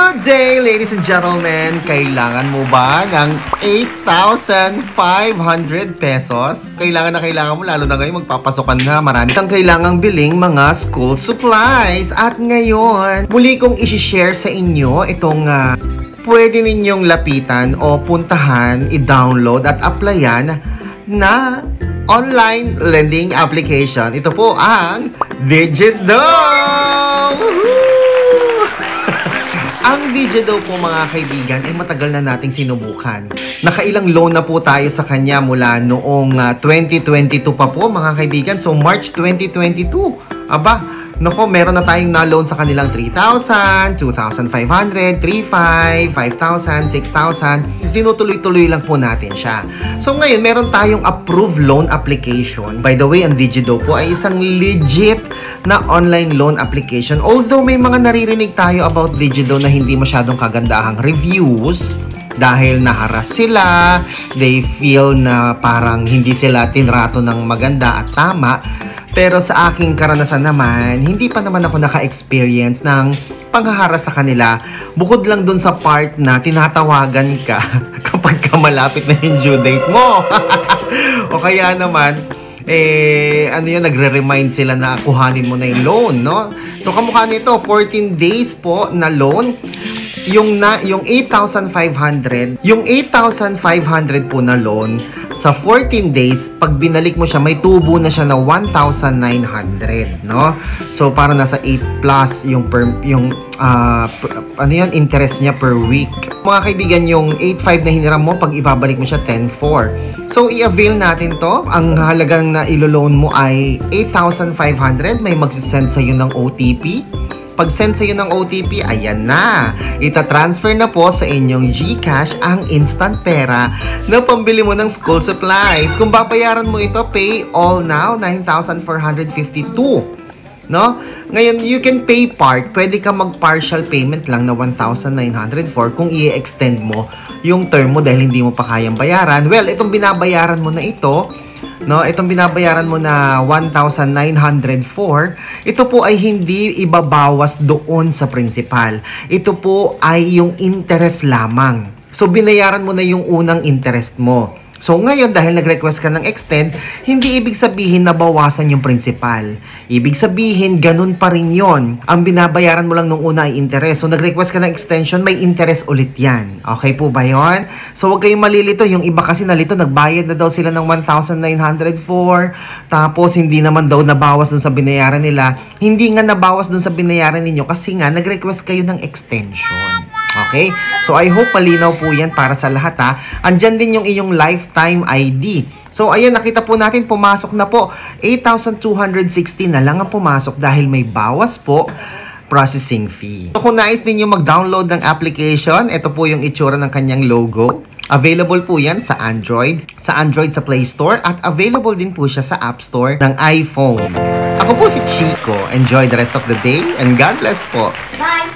Good day, ladies and gentlemen. Kailangan mo ba ng 8,500 pesos? Kailangan na kailangan mo, lalo na ngayon magpapasokan na. Marami kang kailangang biling mga school supplies. At ngayon, muli kong isi-share sa inyo itong pwede ninyong lapitan o puntahan, i-download at applyan na online lending application. Ito po ang Digido! Ang Digido po mga kaibigan ay matagal na nating sinubukan. Nakailang loan na po tayo sa kanya mula noong 2022 pa po mga kaibigan. So March 2022. Aba, nako, meron na tayong na-loan sa kanilang 3,000, 2,500, 3,500, 5,000, 6,000. Tinutuloy-tuloy lang po natin siya. So ngayon, meron tayong approved loan application. By the way, ang Digido po ay isang legit na online loan application. Although may mga naririnig tayo about Digido na hindi masyadong kagandahang reviews dahil naharas sila, they feel na parang hindi sila tinrato ng maganda at tama. Pero sa aking karanasan naman, hindi pa naman ako naka-experience ng panghaharas sa kanila. Bukod lang dun sa part na tinatawagan ka kapag ka malapit na yung due date mo. O kaya naman, nagre-remind sila na kuhanin mo na yung loan, no? So, kamukha nito, 14 days po na loan. Yung 8,500, yung 8,500 po na loan, sa 14 days, pag binalik mo siya, may tubo na siya na 1,900, no? So, para nasa 8 plus yung interest niya per week. Mga kaibigan, yung 8,500 na hiniram mo, pag ibabalik mo siya, 10,400. So, i-avail natin to. Ang halagang na ilo-loan mo ay 8,500. May magsisend sa'yo ng OTP. Pag-send sa'yo ng OTP, ayan na. Ita-transfer na po sa inyong GCash ang instant pera na pambili mo ng school supplies. Kung babayaran mo ito, pay all now, 9,452. No? Ngayon, you can pay part. Pwede ka mag-partial payment lang na 1,904 kung i-extend mo yung term mo dahil hindi mo pa kayang bayaran. Well, itong binabayaran mo na ito, no, itong binabayaran mo na 1,904, ito po ay hindi ibabawas doon sa principal. Ito po ay yung interest lamang. So, binayaran mo na yung unang interest mo. So, ngayon, dahil nag-request ka ng extend, hindi ibig sabihin na bawasan yung principal. Ibig sabihin, ganun pa rin yon. Ang binabayaran mo lang nung una ay interest. So, nag-request ka ng extension, may interest ulit yan. Okay po ba yon? So, huwag kayong malilito. Yung iba kasi nalito, nagbayad na daw sila ng 1,904. Tapos, hindi naman daw nabawas dun sa binayaran nila. Hindi nga nabawas dun sa binayaran ninyo kasi nga, nag-request kayo ng extension. Okay? So, I hope malinaw po yan para sa lahat ha. Andyan din yung iyong lifetime ID. So, ayan, nakita po natin, pumasok na po. 8,260 na lang ang pumasok dahil may bawas po processing fee. So, kung nais ninyo mag-download ng application, ito po yung itsura ng kanyang logo. Available po yan sa Android sa Play Store at available din po siya sa App Store ng iPhone. Ako po si Chico. Enjoy the rest of the day and God bless po. Bye!